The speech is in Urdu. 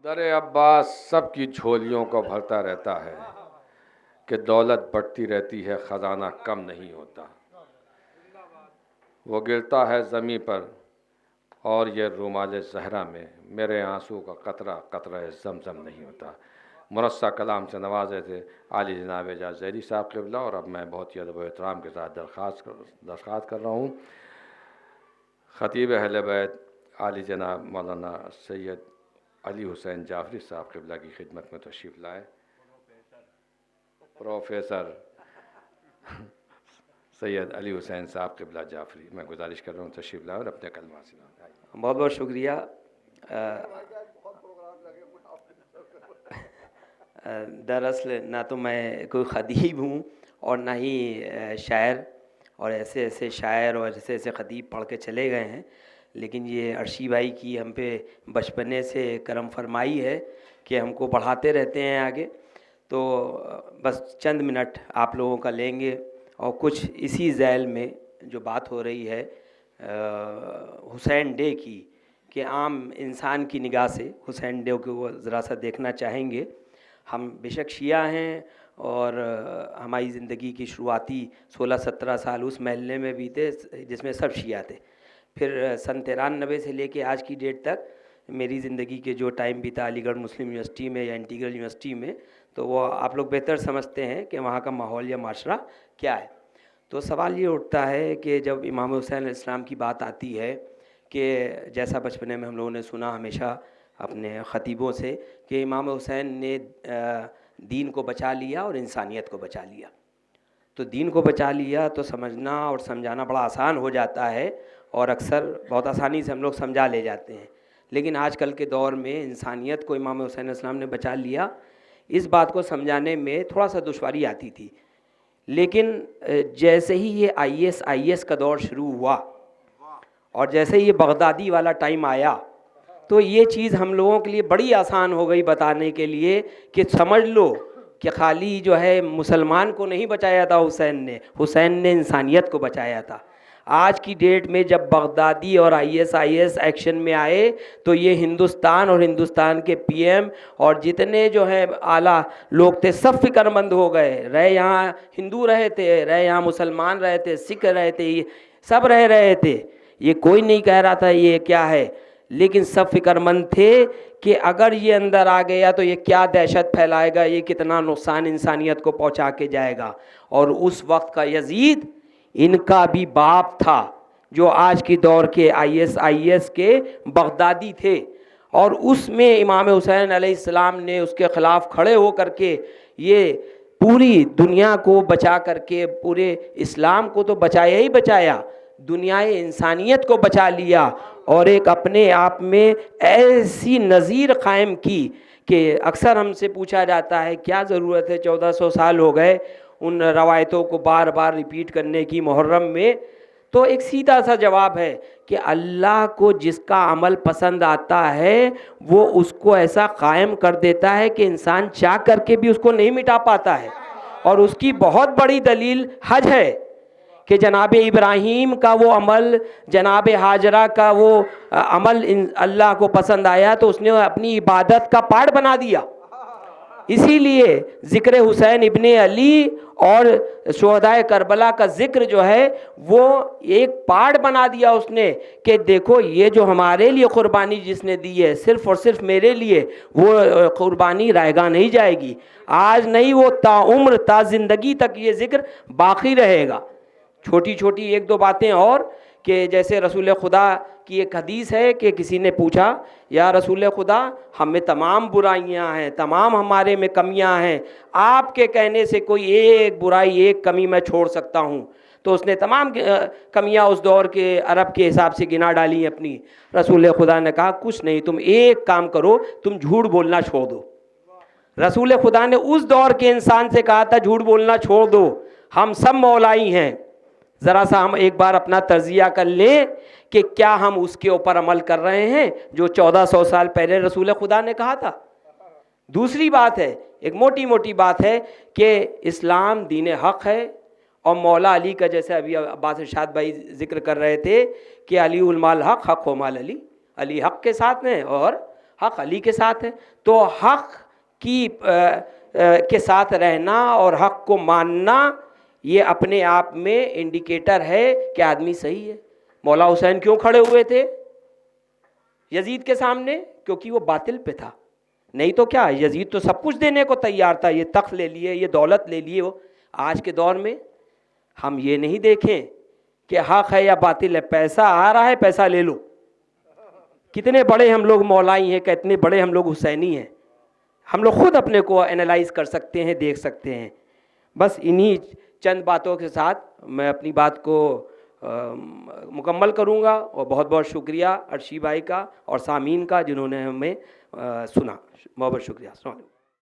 در عباس سب کی جھولیوں کو بھرتا رہتا ہے کہ دولت بڑھتی رہتی ہے خزانہ کم نہیں ہوتا. وہ گرتا ہے زمیں پر اور یہ رومال زہرا میں میرے آنسو کا قطرہ قطرہ زمزم نہیں ہوتا. مرصع کلام سے نوازے تھے عالی جناب اعجاز ذیلی صاحب قبلہ. اور اب میں بہت ہی ادب و احترام کے ساتھ درخواست کر رہا ہوں خطیب اہل بیت عالی جناب مولانا سید علی حسین جعفری صاحب قبلہ کی خدمت میں تشریف لائیں. پروفیسر سید علی حسین صاحب قبلہ جعفری میں گزارش کر رہا ہوں تشریف لائیں اور اپنے کلمات سنائیں. بہت بہت شکریہ. دراصل نہ تو میں کوئی خطیب ہوں اور نہ ہی شاعر، اور ایسے ایسے شاعر اور ایسے ایسے خطیب پڑھ کے چلے گئے ہیں، لیکن یہ عرشی بھائی کی ہم پہ بچپنے سے کرم فرمائی ہے کہ ہم کو پڑھاتے رہتے ہیں آگے. تو بس چند منٹ آپ لوگوں کا لیں گے اور کچھ اسی ذیل میں جو بات ہو رہی ہے حسین ڈے کی، کہ عام انسان کی نگاہ سے حسین ڈے کو ذرا سا دیکھنا چاہیں گے. ہم بے شک شیعہ ہیں اور ہماری زندگی کی شروعاتی 16-17 سال اس محلے میں بیتے جس میں سب شیعہ تھے. پھر سن 93 سے لے کے آج کی ڈیٹ تک میری زندگی کے جو ٹائم بیتا علی گڑھ مسلم یونیورسٹی میں یا انٹیگرل یونیورسٹی میں، تو وہ آپ لوگ بہتر سمجھتے ہیں کہ وہاں کا ماحول یا معاشرہ کیا ہے. تو سوال یہ اٹھتا ہے کہ جب امام حسین علیہ السلام کی بات آتی ہے کہ جیسا بچپنے میں ہم لوگوں نے سنا ہمیشہ اپنے خطیبوں سے کہ امام حسین نے دین کو بچا لیا اور انسانیت کو بچا لیا. تو دین کو بچا لیا تو سمجھنا اور سمجھانا بڑا آسان ہو جاتا ہے اور اکثر بہت آسانی سے ہم لوگ سمجھا لے جاتے ہیں. لیکن آج کل کے دور میں انسانیت کو امام حسین علیہ السلام نے بچا لیا، اس بات کو سمجھانے میں تھوڑا سا دشواری آتی تھی. لیکن جیسے ہی یہ آئی ایس کا دور شروع ہوا اور جیسے یہ بغدادی والا ٹائم آیا تو یہ چیز ہم لوگوں کے لیے بڑی آسان ہو گئی بتانے کے لیے کہ سمجھ لو کہ خالی جو ہے مسلمان کو نہیں بچایا تھا حسین نے انسانیت کو بچایا تھا. آج کی ڈیٹ میں جب بغدادی اور آئی ایس ایکشن میں آئے تو یہ ہندوستان اور ہندوستان کے پی ایم اور جتنے جو ہیں اعلیٰ لوگ تھے سب فکر مند ہو گئے. رہے یہاں ہندو رہے تھے، رہے یہاں مسلمان رہے تھے، سکھ رہے تھے، یہ سب رہ رہے تھے. یہ کوئی نہیں کہہ رہا تھا یہ کیا ہے، لیکن سب فکر مند تھے کہ اگر یہ اندر آ گیا تو یہ کیا دہشت پھیلائے گا، یہ کتنا نقصان انسانیت کو پہنچا کے جائے گا. اور اس وقت کا یزید ان کا بھی باپ تھا جو آج کی دور کے آئی ایس کے بغدادی تھے. اور اس میں امام حسین علیہ السلام نے اس کے خلاف کھڑے ہو کر کے یہ پوری دنیا کو بچا کر کے پورے اسلام کو تو بچایا ہی بچایا، دنیا انسانیت کو بچا لیا اور ایک اپنے آپ میں ایسی نظیر قائم کی کہ اکثر ہم سے پوچھا جاتا ہے کیا ضرورت ہے 1400 سال ہو گئے ان روایتوں کو بار بار ریپیٹ کرنے کی محرم میں. تو ایک سیدھا سا جواب ہے کہ اللہ کو جس کا عمل پسند آتا ہے وہ اس کو ایسا قائم کر دیتا ہے کہ انسان چاہ کر کے بھی اس کو نہیں مٹا پاتا ہے. اور اس کی بہت بڑی دلیل حج ہے کہ جناب ابراہیم کا وہ عمل، جناب حاجرہ کا وہ عمل اللہ کو پسند آیا تو اس نے اپنی عبادت کا پارٹ بنا دیا. اسی لیے ذکر حسین ابن علی اور شہدائے کربلا کا ذکر جو ہے وہ ایک پارٹ بنا دیا اس نے کہ دیکھو یہ جو ہمارے لیے قربانی جس نے دی ہے صرف اور صرف میرے لیے، وہ قربانی رائے گاہ نہیں جائے گی. آج نہیں، وہ تا عمر تا زندگی تک یہ ذکر باقی رہے گا. چھوٹی چھوٹی ایک دو باتیں اور کہ جیسے رسول خدا کی ایک حدیث ہے کہ کسی نے پوچھا یا رسول خدا ہم میں تمام برائیاں ہیں، تمام ہمارے میں کمیاں ہیں، آپ کے کہنے سے کوئی ایک برائی ایک کمی میں چھوڑ سکتا ہوں؟ تو اس نے تمام کمیاں اس دور کے عرب کے حساب سے گنا ڈالی اپنی. رسول خدا نے کہا کچھ نہیں، تم ایک کام کرو، تم جھوٹ بولنا چھوڑ دو. رسول خدا نے اس دور کے انسان سے کہا تھا جھوٹ بولنا چھوڑ دو، ہم سب مولائی ہیں. ذرا سا ہم ایک بار اپنا تجزیہ کر لیں کہ کیا ہم اس کے اوپر عمل کر رہے ہیں جو 1400 سال پہلے رسول خدا نے کہا تھا. دوسری بات ہے، ایک موٹی موٹی بات ہے کہ اسلام دین حق ہے اور مولا علی کا جیسے ابھی عباس ارشاد بھائی ذکر کر رہے تھے کہ علی المال حق، حق و مال علی، علی حق کے ساتھ ہیں اور حق علی کے ساتھ ہے. تو حق کی کے ساتھ رہنا اور حق کو ماننا یہ اپنے آپ میں انڈیکیٹر ہے کہ آدمی صحیح ہے. مولا حسین کیوں کھڑے ہوئے تھے یزید کے سامنے؟ کیونکہ وہ باطل پہ تھا. نہیں تو کیا، یزید تو سب کچھ دینے کو تیار تھا، یہ تخت لے لیے، یہ دولت لے لیے. وہ آج کے دور میں ہم یہ نہیں دیکھیں کہ حق ہے یا باطل ہے، پیسہ آ رہا ہے پیسہ لے لو. کتنے بڑے ہم لوگ مولائی ہیں، کتنے بڑے ہم لوگ حسینی ہیں. ہم لوگ خود اپنے کو انالائز کر سکتے ہیں، دیکھ سکتے ہیں. بس انہی چند باتوں کے ساتھ میں اپنی بات کو مکمل کروں گا. اور بہت بہت شکریہ ارشی بھائی کا اور سامعین کا جنہوں نے ہمیں سنا. بہت بہت شکریہ. السلام علیکم.